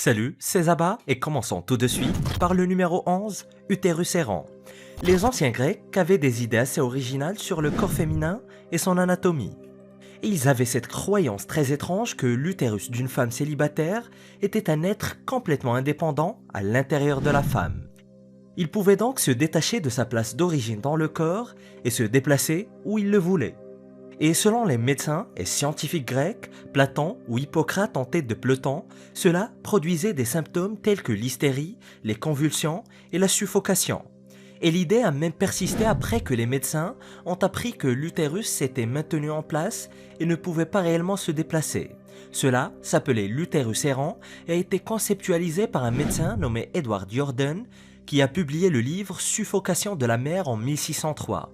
Salut, c'est Zaba et commençons tout de suite par le numéro 11, utérus errant. Les anciens Grecs avaient des idées assez originales sur le corps féminin et son anatomie. Et ils avaient cette croyance très étrange que l'utérus d'une femme célibataire était un être complètement indépendant à l'intérieur de la femme. Il pouvait donc se détacher de sa place d'origine dans le corps et se déplacer où il le voulait. Et selon les médecins et scientifiques grecs, Platon ou Hippocrate en tête de peloton, cela produisait des symptômes tels que l'hystérie, les convulsions et la suffocation. Et l'idée a même persisté après que les médecins ont appris que l'utérus s'était maintenu en place et ne pouvait pas réellement se déplacer. Cela s'appelait l'utérus errant et a été conceptualisé par un médecin nommé Edward Jordan qui a publié le livre Suffocation de la mère en 1603.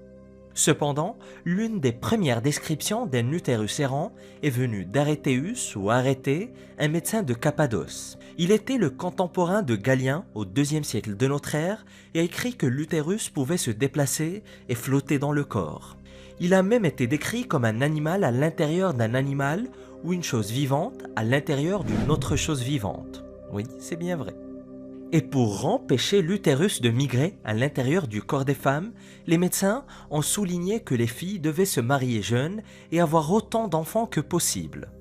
Cependant, l'une des premières descriptions d'un utérus errant est venue d'Aréthéus ou Arrêté, un médecin de Cappadoce. Il était le contemporain de Galien au IIe siècle de notre ère et a écrit que l'utérus pouvait se déplacer et flotter dans le corps. Il a même été décrit comme un animal à l'intérieur d'un animal ou une chose vivante à l'intérieur d'une autre chose vivante. Oui, c'est bien vrai. Et pour empêcher l'utérus de migrer à l'intérieur du corps des femmes, les médecins ont souligné que les filles devaient se marier jeunes et avoir autant d'enfants que possible.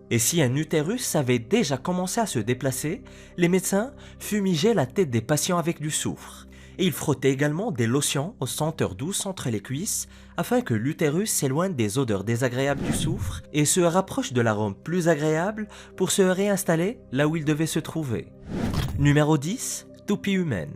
Et si un utérus avait déjà commencé à se déplacer, les médecins fumigeaient la tête des patients avec du soufre. Et ils frottaient également des lotions aux senteurs douces entre les cuisses afin que l'utérus s'éloigne des odeurs désagréables du soufre et se rapproche de l'arôme plus agréable pour se réinstaller là où il devait se trouver. Numéro 10, toupie humaine.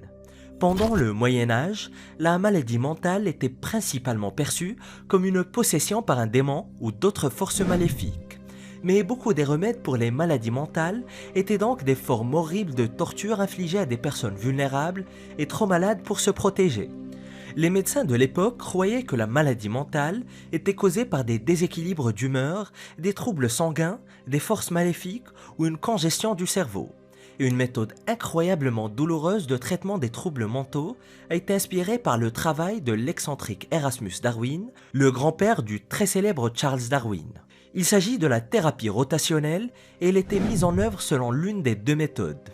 Pendant le Moyen-Âge, la maladie mentale était principalement perçue comme une possession par un démon ou d'autres forces maléfiques. Mais beaucoup des remèdes pour les maladies mentales étaient donc des formes horribles de torture infligées à des personnes vulnérables et trop malades pour se protéger. Les médecins de l'époque croyaient que la maladie mentale était causée par des déséquilibres d'humeur, des troubles sanguins, des forces maléfiques ou une congestion du cerveau. Et une méthode incroyablement douloureuse de traitement des troubles mentaux a été inspirée par le travail de l'excentrique Erasmus Darwin, le grand-père du très célèbre Charles Darwin. Il s'agit de la thérapie rotationnelle et elle était mise en œuvre selon l'une des deux méthodes.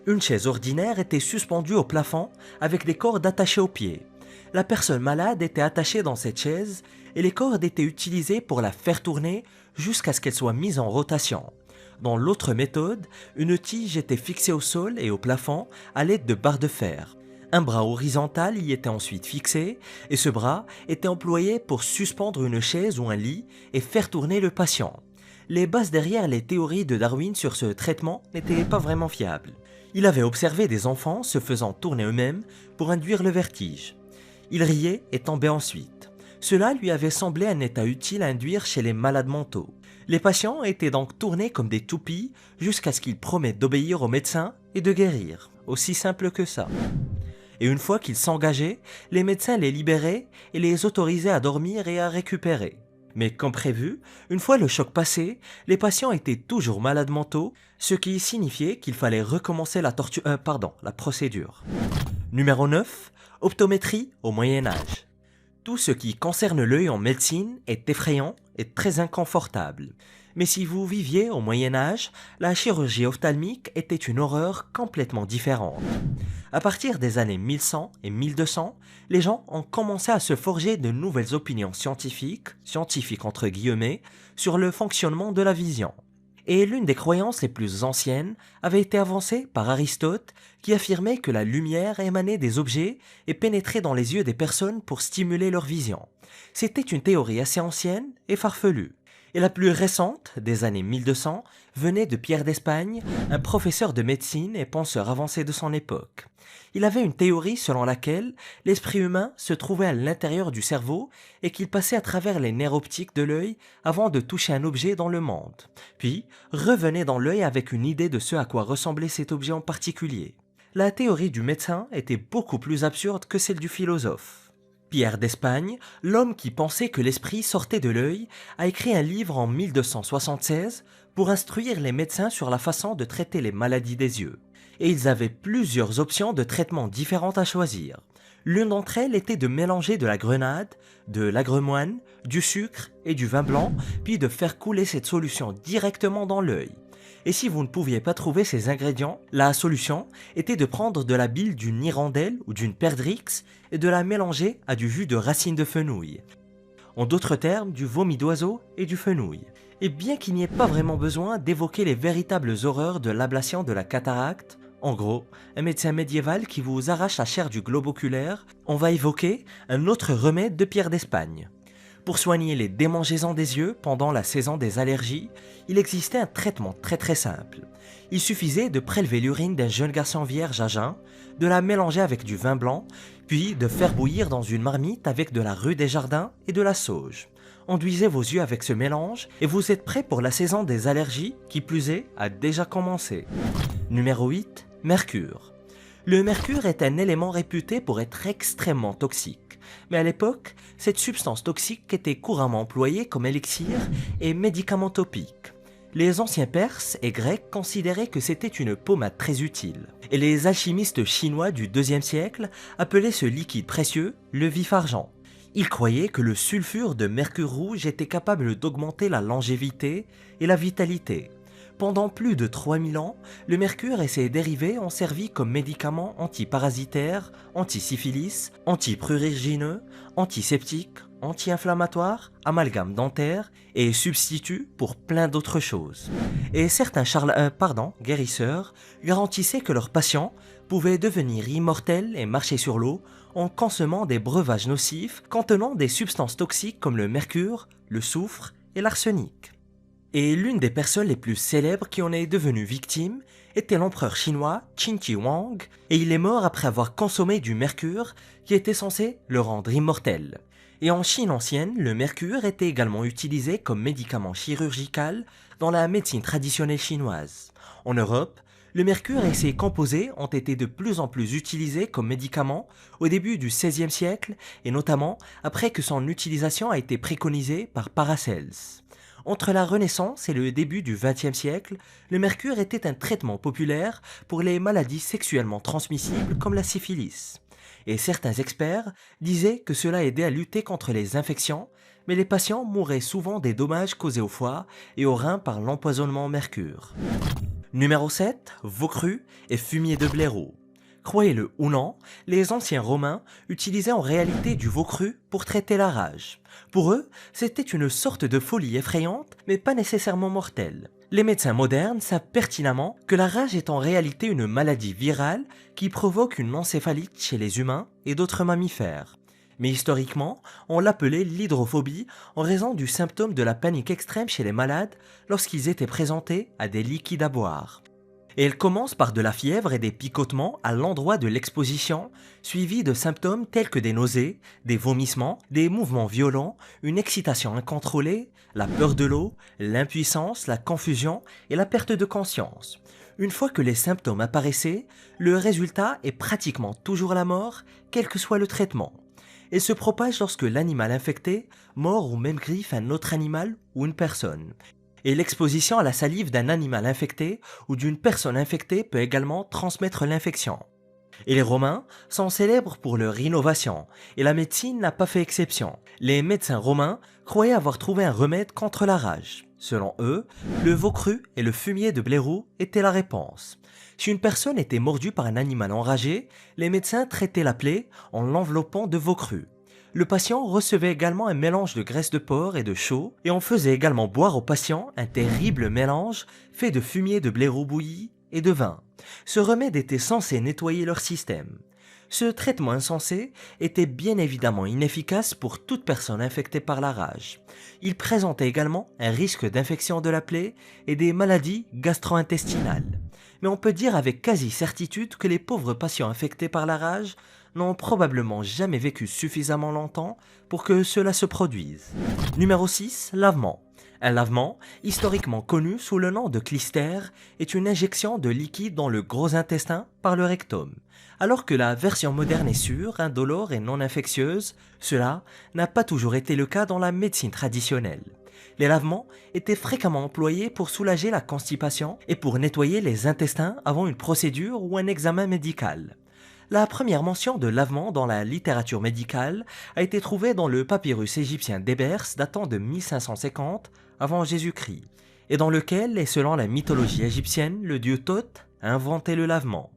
Une chaise ordinaire était suspendue au plafond avec des cordes attachées aux pieds. La personne malade était attachée dans cette chaise et les cordes étaient utilisées pour la faire tourner jusqu'à ce qu'elle soit mise en rotation. Dans l'autre méthode, une tige était fixée au sol et au plafond à l'aide de barres de fer. Un bras horizontal y était ensuite fixé et ce bras était employé pour suspendre une chaise ou un lit et faire tourner le patient. Les bases derrière les théories de Darwin sur ce traitement n'étaient pas vraiment fiables. Il avait observé des enfants se faisant tourner eux-mêmes pour induire le vertige. Il riait et tombait ensuite. Cela lui avait semblé un état utile à induire chez les malades mentaux. Les patients étaient donc tournés comme des toupies jusqu'à ce qu'ils promettent d'obéir au médecin et de guérir. Aussi simple que ça. Et une fois qu'ils s'engageaient, les médecins les libéraient et les autorisaient à dormir et à récupérer. Mais comme prévu, une fois le choc passé, les patients étaient toujours malades mentaux, ce qui signifiait qu'il fallait recommencer la procédure. Numéro 9, optométrie au Moyen-Âge. Tout ce qui concerne l'œil en médecine est effrayant et très inconfortable. Mais si vous viviez au Moyen-Âge, la chirurgie ophtalmique était une horreur complètement différente. À partir des années 1100 et 1200, les gens ont commencé à se forger de nouvelles opinions scientifiques entre guillemets, sur le fonctionnement de la vision. Et l'une des croyances les plus anciennes avait été avancée par Aristote qui affirmait que la lumière émanait des objets et pénétrait dans les yeux des personnes pour stimuler leur vision. C'était une théorie assez ancienne et farfelue. Et la plus récente, des années 1200, venait de Pierre d'Espagne, un professeur de médecine et penseur avancé de son époque. Il avait une théorie selon laquelle l'esprit humain se trouvait à l'intérieur du cerveau et qu'il passait à travers les nerfs optiques de l'œil avant de toucher un objet dans le monde, puis revenait dans l'œil avec une idée de ce à quoi ressemblait cet objet en particulier. La théorie du médecin était beaucoup plus absurde que celle du philosophe. Pierre d'Espagne, l'homme qui pensait que l'esprit sortait de l'œil, a écrit un livre en 1276 pour instruire les médecins sur la façon de traiter les maladies des yeux. Et ils avaient plusieurs options de traitement différentes à choisir. L'une d'entre elles était de mélanger de la grenade, de l'agremoine, du sucre et du vin blanc, puis de faire couler cette solution directement dans l'œil. Et si vous ne pouviez pas trouver ces ingrédients, la solution était de prendre de la bile d'une hirondelle ou d'une perdrix et de la mélanger à du jus de racines de fenouil. En d'autres termes, du vomi d'oiseau et du fenouil. Et bien qu'il n'y ait pas vraiment besoin d'évoquer les véritables horreurs de l'ablation de la cataracte, en gros, un médecin médiéval qui vous arrache la chair du globe oculaire, on va évoquer un autre remède de Pierre d'Espagne. Pour soigner les démangeaisons des yeux pendant la saison des allergies, il existait un traitement très simple. Il suffisait de prélever l'urine d'un jeune garçon vierge à jeun, de la mélanger avec du vin blanc, puis de faire bouillir dans une marmite avec de la rue des Jardins et de la sauge. Enduisez vos yeux avec ce mélange et vous êtes prêt pour la saison des allergies qui plus est a déjà commencé. Numéro 8. Mercure. Le mercure est un élément réputé pour être extrêmement toxique. Mais à l'époque, cette substance toxique était couramment employée comme élixir et médicament topique. Les anciens Perses et Grecs considéraient que c'était une pommade très utile. Et les alchimistes chinois du IIe siècle appelaient ce liquide précieux le vif-argent. Ils croyaient que le sulfure de mercure rouge était capable d'augmenter la longévité et la vitalité. Pendant plus de 3000 ans, le mercure et ses dérivés ont servi comme médicaments antiparasitaires, antisyphilis, antiprurigineux, antiseptiques, anti-inflammatoires, amalgames dentaires et substituts pour plein d'autres choses. Et certains guérisseurs garantissaient que leurs patients pouvaient devenir immortels et marcher sur l'eau en consommant des breuvages nocifs contenant des substances toxiques comme le mercure, le soufre et l'arsenic. Et l'une des personnes les plus célèbres qui en est devenue victime était l'empereur chinois Qin Shi Huang, et il est mort après avoir consommé du mercure qui était censé le rendre immortel. Et en Chine ancienne, le mercure était également utilisé comme médicament chirurgical dans la médecine traditionnelle chinoise. En Europe, le mercure et ses composés ont été de plus en plus utilisés comme médicaments au début du XVIe siècle et notamment après que son utilisation a été préconisée par Paracels. Entre la Renaissance et le début du XXe siècle, le mercure était un traitement populaire pour les maladies sexuellement transmissibles comme la syphilis. Et certains experts disaient que cela aidait à lutter contre les infections, mais les patients mouraient souvent des dommages causés au foie et aux reins par l'empoisonnement au mercure. Numéro 7. Veau cru et fumier de blaireau. Croyez-le ou non, les anciens Romains utilisaient en réalité du veau cru pour traiter la rage. Pour eux, c'était une sorte de folie effrayante, mais pas nécessairement mortelle. Les médecins modernes savent pertinemment que la rage est en réalité une maladie virale qui provoque une encéphalite chez les humains et d'autres mammifères. Mais historiquement, on l'appelait l'hydrophobie en raison du symptôme de la panique extrême chez les malades lorsqu'ils étaient présentés à des liquides à boire. Et elle commence par de la fièvre et des picotements à l'endroit de l'exposition, suivis de symptômes tels que des nausées, des vomissements, des mouvements violents, une excitation incontrôlée, la peur de l'eau, l'impuissance, la confusion et la perte de conscience. Une fois que les symptômes apparaissaient, le résultat est pratiquement toujours la mort, quel que soit le traitement. Elle se propage lorsque l'animal infecté mord ou même griffe un autre animal ou une personne. Et l'exposition à la salive d'un animal infecté ou d'une personne infectée peut également transmettre l'infection. Et les Romains sont célèbres pour leur innovation, et la médecine n'a pas fait exception. Les médecins romains croyaient avoir trouvé un remède contre la rage. Selon eux, le veau cru et le fumier de blaireau étaient la réponse. Si une personne était mordue par un animal enragé, les médecins traitaient la plaie en l'enveloppant de veau cru. Le patient recevait également un mélange de graisse de porc et de chaux, et on faisait également boire au patient un terrible mélange fait de fumier de blaireau bouilli et de vin. Ce remède était censé nettoyer leur système. Ce traitement insensé était bien évidemment inefficace pour toute personne infectée par la rage. Il présentait également un risque d'infection de la plaie et des maladies gastro-intestinales. Mais on peut dire avec quasi-certitude que les pauvres patients infectés par la rage n'ont probablement jamais vécu suffisamment longtemps pour que cela se produise. Numéro 6. Lavement. Un lavement, historiquement connu sous le nom de clister, est une injection de liquide dans le gros intestin par le rectum. Alors que la version moderne est sûre, indolore et non infectieuse, cela n'a pas toujours été le cas dans la médecine traditionnelle. Les lavements étaient fréquemment employés pour soulager la constipation et pour nettoyer les intestins avant une procédure ou un examen médical. La première mention de lavement dans la littérature médicale a été trouvée dans le papyrus égyptien d'Ébers datant de 1550 avant Jésus-Christ. et dans lequel, et selon la mythologie égyptienne, le dieu Thoth a inventé le lavement.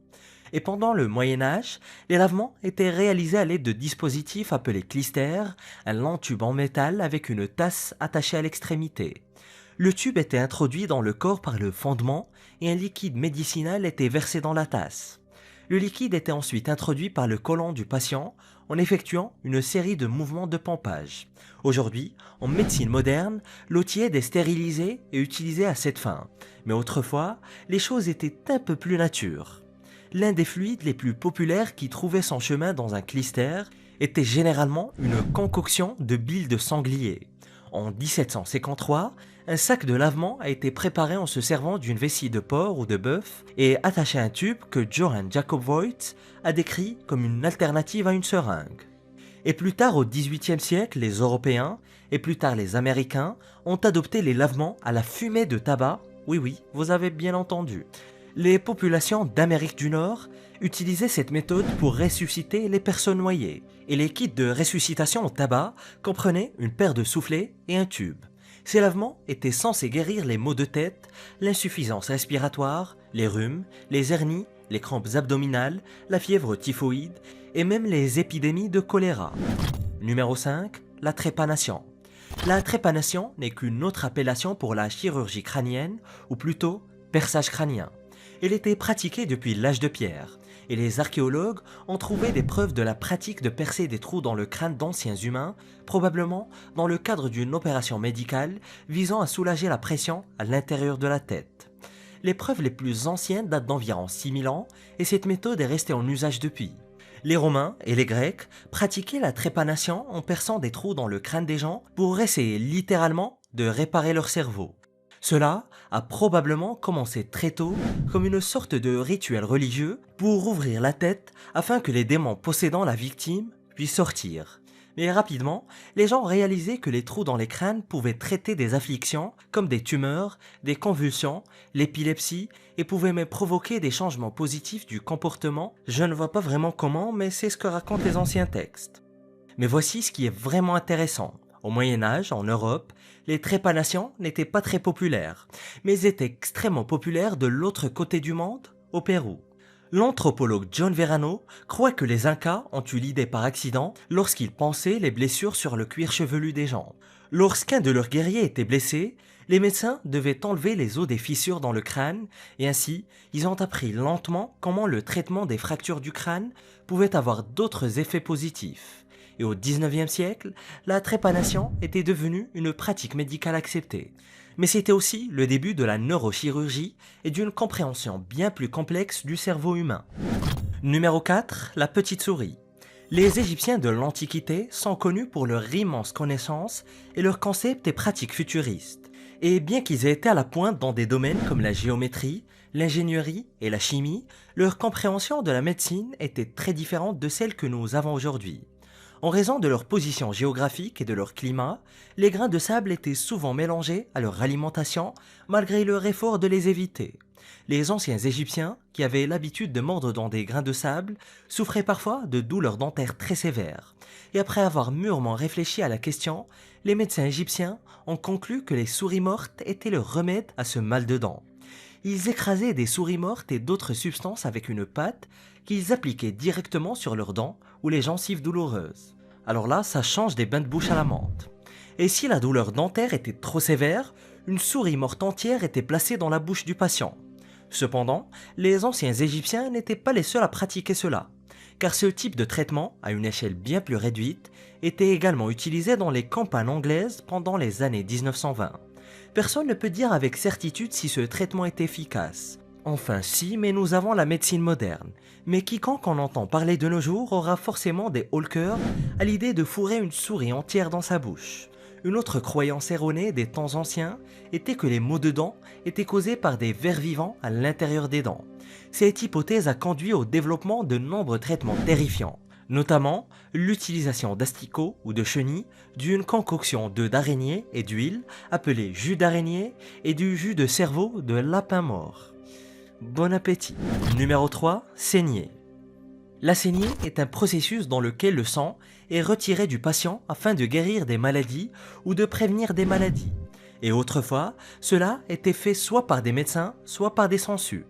Et pendant le Moyen-Âge, les lavements étaient réalisés à l'aide de dispositifs appelés clistères, un lent tube en métal avec une tasse attachée à l'extrémité. Le tube était introduit dans le corps par le fondement et un liquide médicinal était versé dans la tasse. Le liquide était ensuite introduit par le côlon du patient en effectuant une série de mouvements de pompage. Aujourd'hui, en médecine moderne, l'eau tiède est stérilisée et utilisée à cette fin. Mais autrefois, les choses étaient un peu plus nature. L'un des fluides les plus populaires qui trouvait son chemin dans un clister était généralement une concoction de bile de sanglier. En 1753, un sac de lavement a été préparé en se servant d'une vessie de porc ou de bœuf et attaché à un tube que Johann Jakob Voigt a décrit comme une alternative à une seringue. Et plus tard au XVIIIe siècle, les Européens et plus tard les Américains ont adopté les lavements à la fumée de tabac. Oui, vous avez bien entendu. Les populations d'Amérique du Nord utilisaient cette méthode pour ressusciter les personnes noyées, et les kits de ressuscitation au tabac comprenaient une paire de soufflets et un tube. Ces lavements étaient censés guérir les maux de tête, l'insuffisance respiratoire, les rhumes, les hernies, les crampes abdominales, la fièvre typhoïde et même les épidémies de choléra. Numéro 5. La trépanation. La trépanation n'est qu'une autre appellation pour la chirurgie crânienne, ou plutôt perçage crânien. Elle était pratiquée depuis l'âge de pierre, et les archéologues ont trouvé des preuves de la pratique de percer des trous dans le crâne d'anciens humains, probablement dans le cadre d'une opération médicale visant à soulager la pression à l'intérieur de la tête. Les preuves les plus anciennes datent d'environ 6000 ans, et cette méthode est restée en usage depuis. Les Romains et les Grecs pratiquaient la trépanation en perçant des trous dans le crâne des gens pour essayer littéralement de réparer leur cerveau. Cela a probablement commencé très tôt comme une sorte de rituel religieux pour ouvrir la tête afin que les démons possédant la victime puissent sortir. Mais rapidement, les gens réalisaient que les trous dans les crânes pouvaient traiter des afflictions comme des tumeurs, des convulsions, l'épilepsie et pouvaient même provoquer des changements positifs du comportement. Je ne vois pas vraiment comment, mais c'est ce que racontent les anciens textes. Mais voici ce qui est vraiment intéressant. Au Moyen-Âge, en Europe, les trépanations n'étaient pas très populaires, mais étaient extrêmement populaires de l'autre côté du monde, au Pérou. L'anthropologue John Verrano croit que les Incas ont eu l'idée par accident lorsqu'ils pensaient les blessures sur le cuir chevelu des gens. Lorsqu'un de leurs guerriers était blessé, les médecins devaient enlever les os des fissures dans le crâne et ainsi, ils ont appris lentement comment le traitement des fractures du crâne pouvait avoir d'autres effets positifs. Et au XIXe siècle, la trépanation était devenue une pratique médicale acceptée. Mais c'était aussi le début de la neurochirurgie et d'une compréhension bien plus complexe du cerveau humain. Numéro 4. La petite souris. Les Égyptiens de l'Antiquité sont connus pour leur immense connaissance et leurs concepts et pratiques futuristes. Et bien qu'ils aient été à la pointe dans des domaines comme la géométrie, l'ingénierie et la chimie, leur compréhension de la médecine était très différente de celle que nous avons aujourd'hui. En raison de leur position géographique et de leur climat, les grains de sable étaient souvent mélangés à leur alimentation malgré leur effort de les éviter. Les anciens Égyptiens, qui avaient l'habitude de mordre dans des grains de sable, souffraient parfois de douleurs dentaires très sévères. Et après avoir mûrement réfléchi à la question, les médecins égyptiens ont conclu que les souris mortes étaient le remède à ce mal de dents. Ils écrasaient des souris mortes et d'autres substances avec une pâte qu'ils appliquaient directement sur leurs dents ou les gencives douloureuses. Alors là, ça change des bains de bouche à la menthe. Et si la douleur dentaire était trop sévère, une souris morte entière était placée dans la bouche du patient. Cependant, les anciens Égyptiens n'étaient pas les seuls à pratiquer cela, car ce type de traitement, à une échelle bien plus réduite, était également utilisé dans les campagnes anglaises pendant les années 1920. Personne ne peut dire avec certitude si ce traitement est efficace. Enfin si, mais nous avons la médecine moderne. Mais quiconque en entend parler de nos jours aura forcément des haut le cœur à l'idée de fourrer une souris entière dans sa bouche. Une autre croyance erronée des temps anciens était que les maux de dents étaient causés par des vers vivants à l'intérieur des dents. Cette hypothèse a conduit au développement de nombreux traitements terrifiants, notamment l'utilisation d'asticots ou de chenilles, d'une concoction d'œufs d'araignée et d'huile appelée jus d'araignée et du jus de cerveau de lapin mort. Bon appétit. Numéro 3. Saignée. La saignée est un processus dans lequel le sang est retiré du patient afin de guérir des maladies ou de prévenir des maladies. Et autrefois, cela était fait soit par des médecins, soit par des sangsues.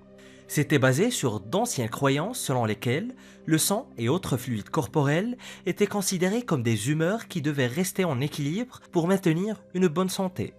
C'était basé sur d'anciennes croyances selon lesquelles le sang et autres fluides corporels étaient considérés comme des humeurs qui devaient rester en équilibre pour maintenir une bonne santé.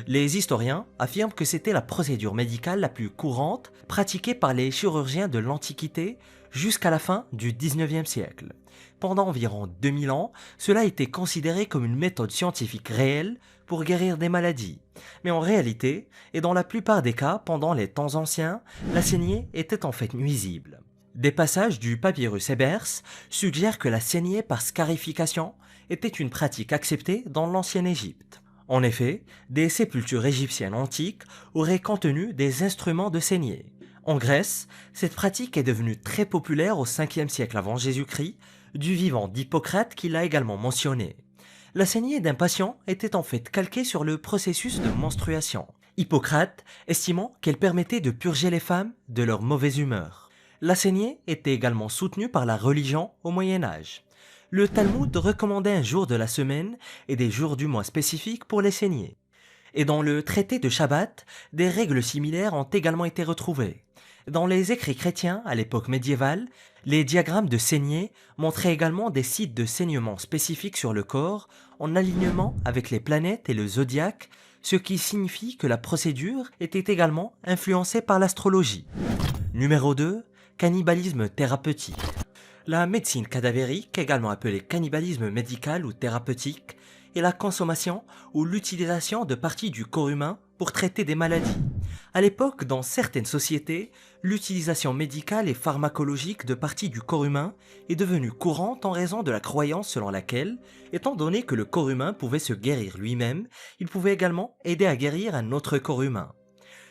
Les historiens affirment que c'était la procédure médicale la plus courante pratiquée par les chirurgiens de l'Antiquité jusqu'à la fin du XIXe siècle. Pendant environ 2000 ans, cela était considéré comme une méthode scientifique réelle pour guérir des maladies. Mais en réalité, et dans la plupart des cas pendant les temps anciens, la saignée était en fait nuisible. Des passages du papyrus Ebers suggèrent que la saignée par scarification était une pratique acceptée dans l'ancienne Égypte. En effet, des sépultures égyptiennes antiques auraient contenu des instruments de saignée. En Grèce, cette pratique est devenue très populaire au 5e siècle avant Jésus-Christ, du vivant d'Hippocrate qui l'a également mentionné. La saignée d'un patient était en fait calquée sur le processus de menstruation, Hippocrate estimant qu'elle permettait de purger les femmes de leur mauvaise humeur. La saignée était également soutenue par la religion au Moyen Âge. Le Talmud recommandait un jour de la semaine et des jours du mois spécifiques pour les saignées. Et dans le traité de Shabbat, des règles similaires ont également été retrouvées. Dans les écrits chrétiens à l'époque médiévale, les diagrammes de saignée montraient également des sites de saignement spécifiques sur le corps en alignement avec les planètes et le zodiaque, ce qui signifie que la procédure était également influencée par l'astrologie. Numéro 2. Cannibalisme thérapeutique. La médecine cadavérique, également appelée cannibalisme médical ou thérapeutique, est la consommation ou l'utilisation de parties du corps humain pour traiter des maladies. À l'époque, dans certaines sociétés, l'utilisation médicale et pharmacologique de parties du corps humain est devenue courante en raison de la croyance selon laquelle, étant donné que le corps humain pouvait se guérir lui-même, il pouvait également aider à guérir un autre corps humain.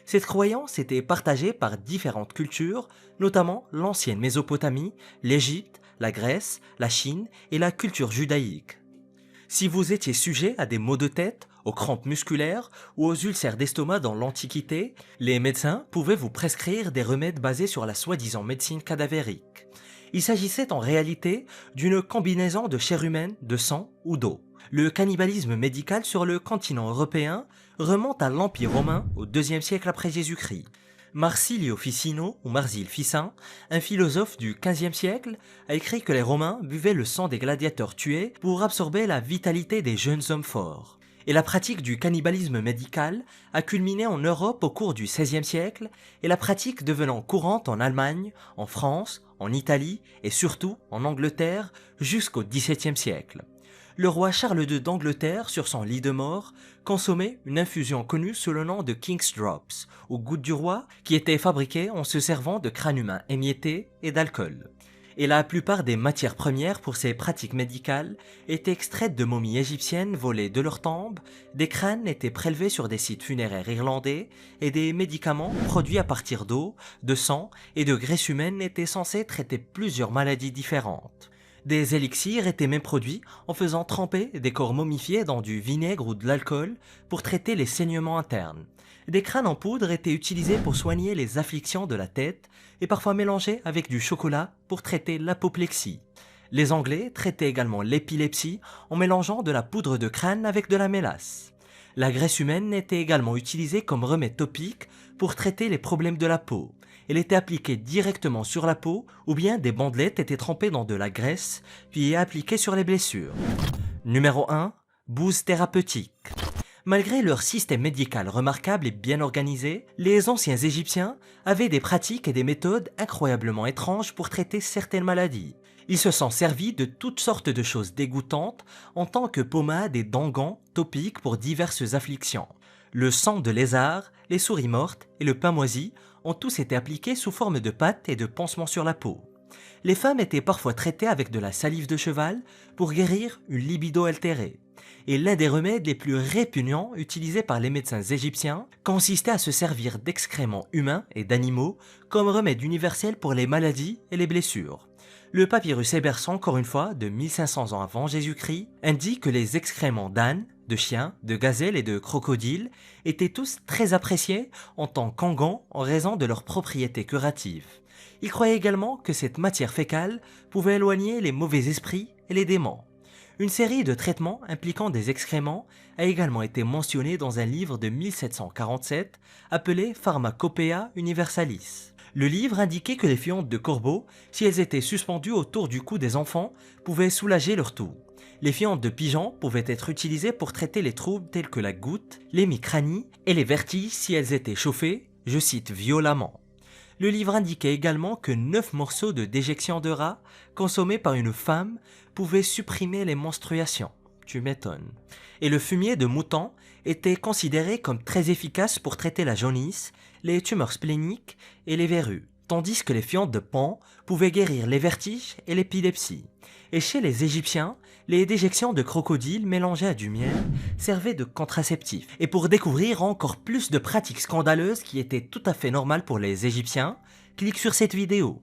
Cette croyance était partagée par différentes cultures, notamment l'ancienne Mésopotamie, l'Égypte, la Grèce, la Chine et la culture judaïque. Si vous étiez sujet à des maux de tête, aux crampes musculaires ou aux ulcères d'estomac dans l'Antiquité, les médecins pouvaient vous prescrire des remèdes basés sur la soi-disant médecine cadavérique. Il s'agissait en réalité d'une combinaison de chair humaine, de sang ou d'eau. Le cannibalisme médical sur le continent européen remonte à l'Empire romain au IIe siècle après Jésus-Christ. Marsilio Ficino, ou Marsile Ficin, un philosophe du XVe siècle, a écrit que les Romains buvaient le sang des gladiateurs tués pour absorber la vitalité des jeunes hommes forts. Et la pratique du cannibalisme médical a culminé en Europe au cours du XVIe siècle, et la pratique devenant courante en Allemagne, en France, en Italie et surtout en Angleterre jusqu'au XVIIe siècle. Le roi Charles II d'Angleterre, sur son lit de mort, consommait une infusion connue sous le nom de King's Drops, ou gouttes du roi, qui était fabriquée en se servant de crâne humain émietté et d'alcool. Et la plupart des matières premières pour ces pratiques médicales étaient extraites de momies égyptiennes volées de leurs tombes, des crânes étaient prélevés sur des sites funéraires irlandais, et des médicaments produits à partir d'eau, de sang et de graisse humaine étaient censés traiter plusieurs maladies différentes. Des élixirs étaient même produits en faisant tremper des corps momifiés dans du vinaigre ou de l'alcool pour traiter les saignements internes. Des crânes en poudre étaient utilisés pour soigner les afflictions de la tête et parfois mélangés avec du chocolat pour traiter l'apoplexie. Les Anglais traitaient également l'épilepsie en mélangeant de la poudre de crâne avec de la mélasse. La graisse humaine était également utilisée comme remède topique pour traiter les problèmes de la peau. Elle était appliquée directement sur la peau ou bien des bandelettes étaient trempées dans de la graisse puis appliquées sur les blessures. Numéro 1. Bouse thérapeutique. Malgré leur système médical remarquable et bien organisé, les anciens Égyptiens avaient des pratiques et des méthodes incroyablement étranges pour traiter certaines maladies. Ils se sont servis de toutes sortes de choses dégoûtantes en tant que pommades et d'onguents topiques pour diverses afflictions. Le sang de lézard, les souris mortes et le pain moisi ont tous été appliqués sous forme de pâte et de pansements sur la peau. Les femmes étaient parfois traitées avec de la salive de cheval pour guérir une libido altérée. Et l'un des remèdes les plus répugnants utilisés par les médecins égyptiens consistait à se servir d'excréments humains et d'animaux comme remède universel pour les maladies et les blessures. Le papyrus Ebers, encore une fois, de 1500 ans avant Jésus-Christ, indique que les excréments d'âne, de chiens, de gazelles et de crocodiles étaient tous très appréciés en tant qu'onguents en raison de leurs propriétés curatives. Il croyait également que cette matière fécale pouvait éloigner les mauvais esprits et les démons. Une série de traitements impliquant des excréments a également été mentionnée dans un livre de 1747 appelé Pharmacopoeia Universalis. Le livre indiquait que les fientes de corbeau, si elles étaient suspendues autour du cou des enfants, pouvaient soulager leur toux. Les fientes de pigeon pouvaient être utilisées pour traiter les troubles tels que la goutte, l'hémicranie et les vertiges si elles étaient chauffées, je cite violemment. Le livre indiquait également que 9 morceaux de déjection de rat consommés par une femme pouvaient supprimer les menstruations. Tu m'étonnes. Et le fumier de mouton était considéré comme très efficace pour traiter la jaunisse, les tumeurs spléniques et les verrues, tandis que les fientes de paon pouvaient guérir les vertiges et l'épilepsie. Et chez les Égyptiens, les déjections de crocodile mélangées à du miel servaient de contraceptif. Et pour découvrir encore plus de pratiques scandaleuses qui étaient tout à fait normales pour les Égyptiens, clique sur cette vidéo.